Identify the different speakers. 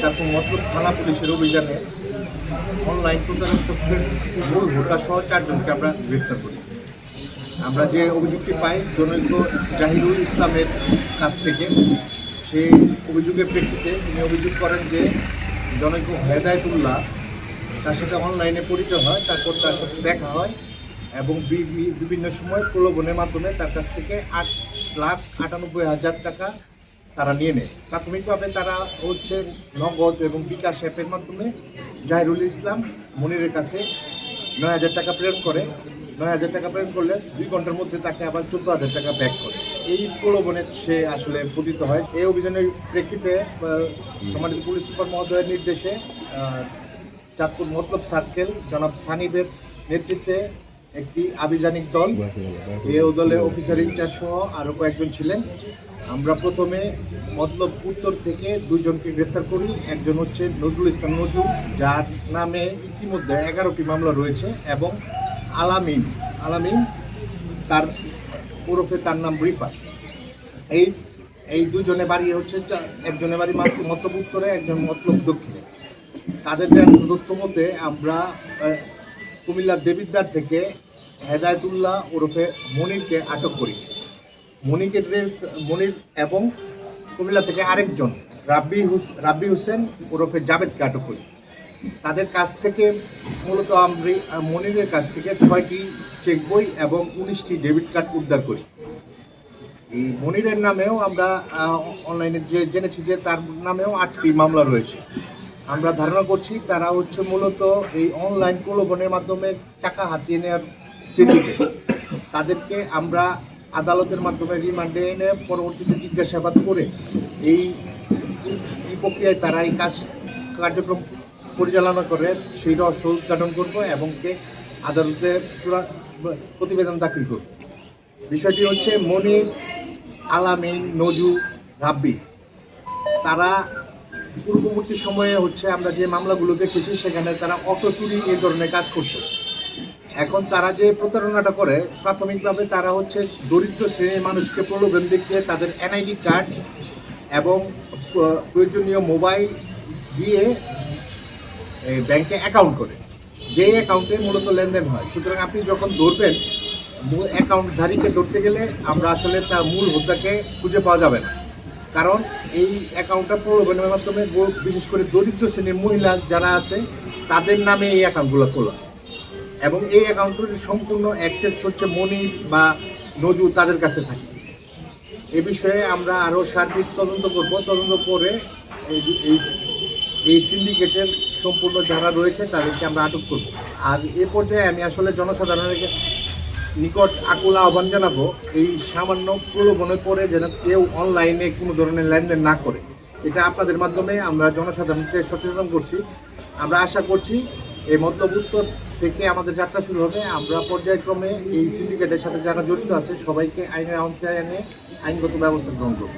Speaker 1: তারপর মতলব থানা পুলিশের অভিযানে অনলাইন প্রতারণা চক্রের মূল হোতা সহ 4 জনকে আমরা গ্রেফতার করি। আমরা যে অভিযোগটি পাই জনৈক জাহিরুল ইসলামের কাছ থেকে, সেই অভিযোগের প্রেক্ষিতে তিনি অভিযোগ করেন যে জনৈক হেদায়েতুল্লাহ তার সাথে অনলাইনে পরিচয় হয়, তারপর তার সাথে দেখা হয় এবং বিভিন্ন সময় প্রলোভনের মাধ্যমে তার কাছ থেকে 8,98,000 টাকা তারা নিয়ে নেয়। প্রাথমিকভাবে তারা হচ্ছে নগদ এবং বিকাশ অ্যাপের মাধ্যমে জাহিরুল ইসলাম মনিরের কাছে 9,000 টাকা প্রেরণ করে। 9,000 টাকা প্রেরণ করলে 2 ঘন্টার মধ্যে তাকে আবার 14,000 টাকা ব্যাক করে। এই প্রলোভনে সে আসলে পতিত হয়। এই অভিযানের প্রেক্ষিতে সম্মানিত পুলিশ সুপার মহোদয়ের নির্দেশে চাঁদপুর মতলব সার্কেল জনাব সানিবের নেতৃত্বে একটি আভিযানিক দল, এই দলে অফিসার ইনচার্জ সহ আরও কয়েকজন ছিলেন। আমরা প্রথমে মতলব উত্তর থেকে 2 জনকে গ্রেপ্তার করি। একজন হচ্ছে নজরুল ইসলাম নজরুল, যার নামে ইতিমধ্যে 11টি মামলা রয়েছে, এবং আলামিন তার ওরফে তার নাম রিফাত। এই 2 জনের বাড়ি হচ্ছে, একজনের বাড়ি মতলব উত্তরে, একজন মতলব দক্ষিণে। তাদের তথ্য মতে আমরা কুমিল্লার দেবিদ্বার থেকে হেদায়েতুল্লাহ ওরফে মনিরকে আটক করি। মনির এবং কুমিল্লা থেকে আরেকজন রাব্বি হোসেন ওরফে জাবেদকে আটক করি। তাদের কাছ থেকে মূলত আমরা মনিরের কাছ থেকে 6টি চেক বই এবং 19টি ডেবিট কার্ড উদ্ধার করি। এই মনিরের নামেও আমরা অনলাইনে জেনেছি যে তার নামেও 8টি মামলা রয়েছে। আমরা ধারণা করছি তারা হচ্ছে মূলত এই অনলাইন প্রলোভনের মাধ্যমে টাকা হাতিয়ে নেওয়ার সিন্ডিকেট। তাদেরকে আমরা আদালতের মাধ্যমে রিমান্ডে এনে পরবর্তীতে জিজ্ঞাসাবাদ করে এই প্রক্রিয়ায় তারা এই কার্যক্রম পরিচালনা করে সেই রহস্য উদ্ঘাটন করব এবং আদালতে প্রতিবেদন দাখিল করব। বিষয়টি হচ্ছে মনির, আলামিন, নজু, রাব্বি তারা পূর্ববর্তী সময়ে হচ্ছে আমরা যে মামলাগুলো দেখেছি সেখানে তারা অটো চুরি এই ধরনের কাজ করত। এখন তারা যে প্রতারণাটা করে, প্রাথমিকভাবে তারা হচ্ছে দরিদ্র শ্রেণীর মানুষকে প্রলোভন দেখিয়ে তাদের এনআইডি কার্ড এবং প্রয়োজনীয় মোবাইল দিয়ে ব্যাংকে অ্যাকাউন্ট করে, যে অ্যাকাউন্টে মূলত লেনদেন হয়। সুতরাং আপনি যখন ধরবেন অ্যাকাউন্টধারীকে ধরতে গেলে আমরা আসলে তার মূল হোতাকে খুঁজে পাওয়া যাবে না, কারণ এই অ্যাকাউন্টটা প্রলোভনের মাধ্যমে বিশেষ করে দরিদ্র শ্রেণীর মহিলা যারা আছে তাদের নামে এই অ্যাকাউন্টগুলো খোলা, এবং এই অ্যাকাউন্টের সম্পূর্ণ অ্যাক্সেস হচ্ছে মনির বা নজু তাদের কাছে থাকে। এ বিষয়ে আমরা আরও সার্বিক তদন্ত করব। তদন্ত করে এই সিন্ডিকেটের সম্পূর্ণ যারা রয়েছে তাদেরকে আমরা আটক করব। আর এ পর্যায়ে আমি আসলে জনসাধারণের নিকট আকুল আহ্বান জানাবো, এই সামান্য প্রলোভনে পড়ে যেন কেউ অনলাইনে কোনো ধরনের লেনদেন না করে। এটা আপনাদের মাধ্যমে আমরা জনসাধারণকে সচেতন করছি। আমরা আশা করছি এই মতলব উত্তর থেকে আমাদের যাত্রা শুরু হবে। আমরা পর্যায়ক্রমে এই সিন্ডিকেটের সাথে যারা জড়িত আছে সবাইকে আইনের আওতায় এনে আইনগত ব্যবস্থা গ্রহণ করব।